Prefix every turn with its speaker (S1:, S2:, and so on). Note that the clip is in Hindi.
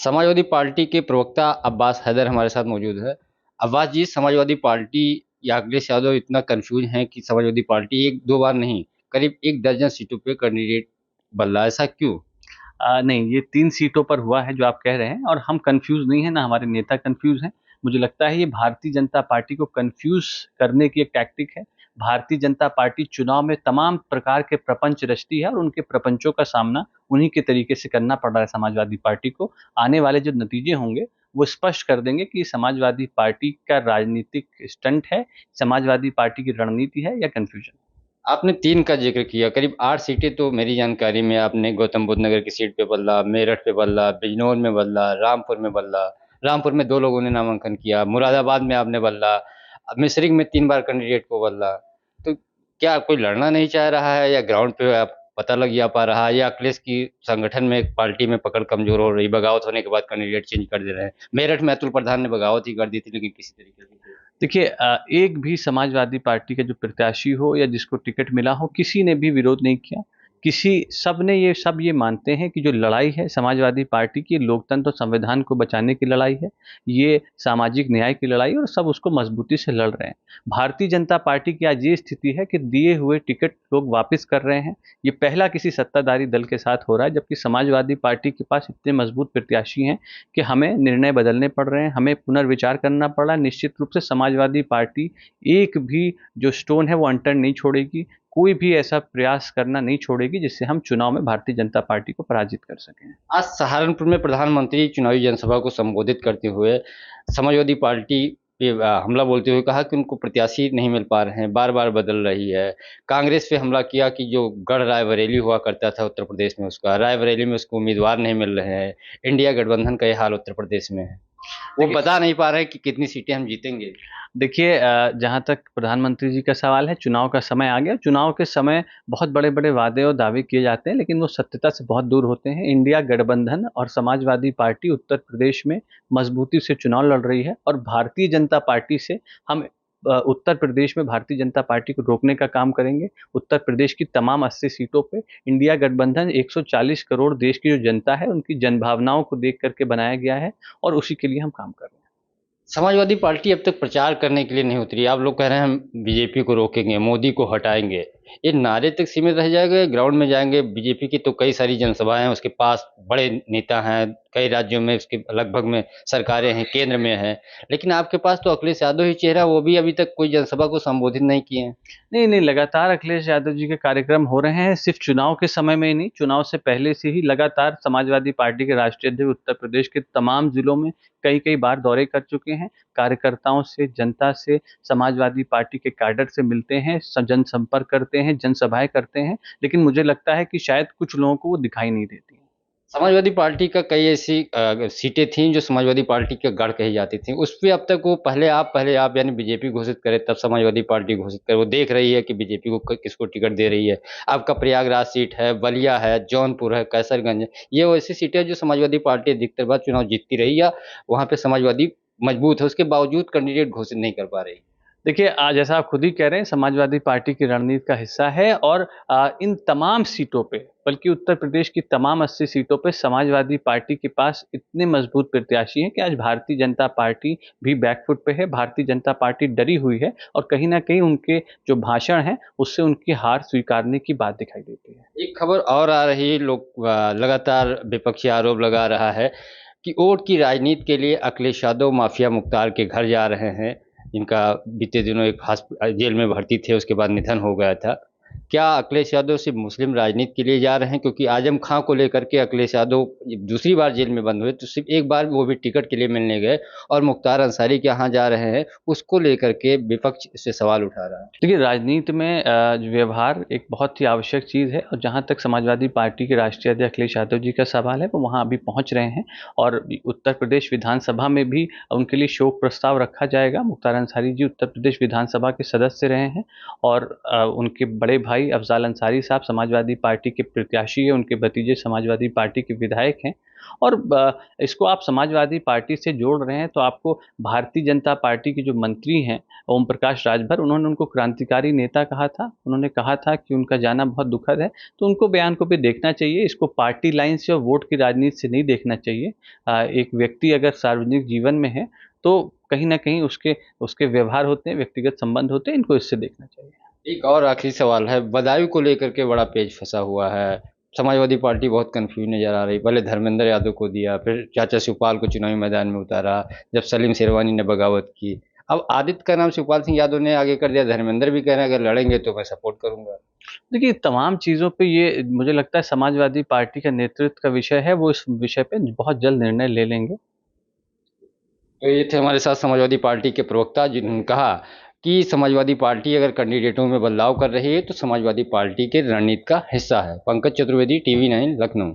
S1: समाजवादी पार्टी के प्रवक्ता अब्बास हैदर हमारे साथ मौजूद है। अब्बास जी, समाजवादी पार्टी या अखिलेश यादव इतना कन्फ्यूज़ हैं कि समाजवादी पार्टी 1-2 बार नहीं, करीब 1 दर्जन सीटों पे कैंडिडेट बदला, ऐसा क्यों?
S2: नहीं, ये 3 सीटों पर हुआ है जो आप कह रहे हैं और हम कन्फ्यूज़ नहीं हैं, ना हमारे नेता कन्फ्यूज़ हैं। मुझे लगता है ये भारतीय जनता पार्टी को कन्फ्यूज़ करने की एक टैक्टिक है। भारतीय जनता पार्टी चुनाव में तमाम प्रकार के प्रपंच रचती है और उनके प्रपंचों का सामना उन्हीं के तरीके से करना पड़ रहा है समाजवादी पार्टी को। आने वाले जो नतीजे होंगे, वो स्पष्ट कर देंगे कि समाजवादी पार्टी का राजनीतिक स्टंट है, समाजवादी पार्टी की रणनीति है या कन्फ्यूज़न।
S1: आपने 3 का ज़िक्र किया, करीब 8 सीटें तो मेरी जानकारी में आपने गौतम बुद्ध नगर की सीट पे बदला, मेरठ पे बदला, बिजनौर में बदला, रामपुर में बदला। रामपुर में 2 लोगों ने नामांकन किया, मुरादाबाद में आपने बदला, मिसरिख में 3 बार कैंडिडेट को बदला। तो क्या कोई लड़ना नहीं चाह रहा है या ग्राउंड पे आप पता लग जा पा रहा है या अखिलेश की संगठन में पार्टी में पकड़ कमज़ोर हो रही, बगावत होने के बाद कैंडिडेट चेंज कर दे रहे हैं? मेरठ में अतुल प्रधान ने बगावत ही कर दी थी लेकिन किसी तरीके से।
S2: देखिए एक भी समाजवादी पार्टी का जो प्रत्याशी हो या जिसको टिकट मिला हो, किसी ने भी विरोध नहीं किया। सब ये मानते हैं कि जो लड़ाई है समाजवादी पार्टी की, लोकतंत्र और संविधान को बचाने की लड़ाई है। ये सामाजिक न्याय की लड़ाई है और सब उसको मजबूती से लड़ रहे हैं। भारतीय जनता पार्टी की आज ये स्थिति है कि दिए हुए टिकट लोग वापस कर रहे हैं। ये पहला किसी सत्ताधारी दल के साथ हो रहा है, जबकि समाजवादी पार्टी के पास इतने मजबूत प्रत्याशी हैं कि हमें निर्णय बदलने पड़ रहे हैं, हमें पुनर्विचार करना पड़ रहा है। निश्चित रूप से समाजवादी पार्टी एक भी जो स्टोन है वो अनटर्न नहीं छोड़ेगी, कोई भी ऐसा प्रयास करना नहीं छोड़ेगी जिससे हम चुनाव में भारतीय जनता पार्टी को पराजित कर सकें।
S1: आज सहारनपुर में प्रधानमंत्री चुनावी जनसभा को संबोधित करते हुए समाजवादी पार्टी पे हमला बोलते हुए कहा कि उनको प्रत्याशी नहीं मिल पा रहे हैं, बार-बार बदल रही है। कांग्रेस पे हमला किया कि जो गढ़ रायबरेली हुआ करता था उत्तर प्रदेश में उसका, रायबरेली में उसको उम्मीदवार नहीं मिल रहे हैं। इंडिया गठबंधन का ये हाल उत्तर प्रदेश में है। वो
S2: देखिए
S1: बता नहीं पा रहे हैं कि कितनी सीटें हम जीतेंगे।
S2: देखिए जहाँ तक प्रधानमंत्री जी का सवाल है, चुनाव का समय आ गया। चुनाव के समय बहुत बड़े-बड़े वादे और दावे किए जाते हैं, लेकिन वो सत्यता से बहुत दूर होते हैं। इंडिया गठबंधन और समाजवादी पार्टी उत्तर प्रदेश में मजबूती से चुनाव लड़ रही है और भारतीय जनता पार्टी से हम उत्तर प्रदेश में भारतीय जनता पार्टी को रोकने का काम करेंगे। उत्तर प्रदेश की तमाम 80 सीटों पे इंडिया गठबंधन 140 करोड़ देश की जो जनता है, उनकी जनभावनाओं को देख कर के बनाया गया है और उसी के लिए हम काम कर रहे हैं।
S1: समाजवादी पार्टी अब तक प्रचार करने के लिए नहीं उतरी। आप लोग कह रहे हैं हम बीजेपी को रोकेंगे, मोदी को हटाएँगे। ये नारे तक सीमित रह जाएगा या ग्राउंड में जाएँगे? बीजेपी की तो कई सारी जनसभाएँ हैं, उसके पास बड़े नेता हैं, कई राज्यों में उसके लगभग में सरकारें हैं, केंद्र में हैं। लेकिन आपके पास तो अखिलेश यादव ही चेहरा, वो भी अभी तक कोई जनसभा को संबोधित नहीं किए हैं।
S2: नहीं, नहीं, लगातार अखिलेश यादव जी के कार्यक्रम हो रहे हैं, सिर्फ़ चुनाव के समय में ही नहीं, चुनाव से पहले से ही लगातार समाजवादी पार्टी के राष्ट्रीय अध्यक्ष उत्तर प्रदेश के तमाम ज़िलों में कई-कई बार दौरे कर चुके हैं। कार्यकर्ताओं से, जनता से, समाजवादी पार्टी के कैडर से मिलते हैं, जनसंपर्क करते हैं, जनसभाएँ करते हैं, लेकिन मुझे लगता है कि शायद कुछ लोगों को वो दिखाई नहीं देती हैं।
S1: समाजवादी पार्टी का कई ऐसी सीटें थीं जो समाजवादी पार्टी का गढ़ कही जाती थीं। उसपे अब तक वो पहले आप यानी बीजेपी घोषित करे तब समाजवादी पार्टी घोषित करे। वो देख रही है कि बीजेपी को क किसको टिकट दे रही है। आपका प्रयागराज सीट है, बलिया है, जौनपुर है, कैसरगंज है। ये वो ऐसी सीटें हैं जो समाजवादी पार्टी अधिकतर बार चुनाव जीतती रही या वहाँ पे समाजवादी मजबूत है, उसके बावजूद कैंडिडेट घोषित नहीं कर पा रही।
S2: देखिए जैसा आप खुद ही कह रहे हैं समाजवादी पार्टी की रणनीति का हिस्सा है और इन तमाम सीटों पे बल्कि उत्तर प्रदेश की तमाम 80 सीटों पे समाजवादी पार्टी के पास इतने मजबूत प्रत्याशी हैं कि आज भारतीय जनता पार्टी भी बैकफुट पे है। भारतीय जनता पार्टी डरी हुई है और कहीं न कहीं उनके जो भाषण हैं उससे उनकी हार स्वीकारने की बात दिखाई देती है।
S1: एक खबर और आ रही है, लगातार विपक्षी आरोप लगा रहा है कि वोट की राजनीति के लिए अखिलेश यादव माफिया मुख्तार के घर जा रहे हैं। इनका बीते दिनों एक जेल में भर्ती थे, उसके बाद निधन हो गया था। क्या अखिलेश यादव सिर्फ मुस्लिम राजनीति के लिए जा रहे हैं? क्योंकि आजम खां को लेकर के अखिलेश यादव दूसरी बार जेल में बंद हुए, तो सिर्फ एक बार वो भी टिकट के लिए मिलने गए और मुख्तार अंसारी के यहाँ जा रहे हैं, उसको लेकर के विपक्ष से सवाल उठा रहा है।
S2: देखिए राजनीति में व्यवहार एक बहुत ही आवश्यक चीज़ है और जहाँ तक समाजवादी पार्टी के राष्ट्रीय अध्यक्ष अखिलेश यादव जी का सवाल है वो वहाँ अभी पहुँच रहे हैं और उत्तर प्रदेश विधानसभा में भी उनके लिए शोक प्रस्ताव रखा जाएगा। मुख्तार अंसारी जी उत्तर प्रदेश विधानसभा के सदस्य रहे हैं और उनके बड़े भाई भाई अफजाल अंसारी साहब समाजवादी पार्टी के प्रत्याशी हैं, उनके भतीजे समाजवादी पार्टी के विधायक हैं। और इसको आप समाजवादी पार्टी से जोड़ रहे हैं तो आपको भारतीय जनता पार्टी के जो मंत्री हैं ओम प्रकाश राजभर, उन्होंने उनको क्रांतिकारी नेता कहा था, उन्होंने कहा था कि उनका जाना बहुत दुखद है। तो उनको बयान को भी देखना चाहिए, इसको पार्टी लाइन से और वोट की राजनीति से नहीं देखना चाहिए। एक व्यक्ति अगर सार्वजनिक जीवन में है तो कहीं ना कहीं उसके उसके व्यवहार होते हैं, व्यक्तिगत संबंध होते हैं, इनको इससे देखना चाहिए।
S1: एक और आखिरी सवाल है, बदायूं को लेकर के बड़ा पेच फंसा हुआ है। समाजवादी पार्टी बहुत कंफ्यूज नजर आ रही, पहले धर्मेंद्र यादव को दिया, फिर चाचा शिवपाल को चुनावी मैदान में उतारा, जब सलीम शेरवानी ने बगावत की, अब आदित्य का नाम शिवपाल सिंह यादव ने आगे कर दिया। धर्मेंद्र भी कह रहे हैं अगर लड़ेंगे तो मैं सपोर्ट करूंगा।
S2: देखिए तमाम चीज़ों पे ये मुझे लगता है समाजवादी पार्टी का नेतृत्व का विषय है, वो इस विषय पे बहुत जल्द निर्णय ले लेंगे।
S1: तो ये थे हमारे साथ समाजवादी पार्टी के प्रवक्ता, जिन्होंने कहा कि समाजवादी पार्टी अगर कैंडिडेटों में बदलाव कर रही है तो समाजवादी पार्टी के रणनीति का हिस्सा है। पंकज चतुर्वेदी, टीवी 9, लखनऊ।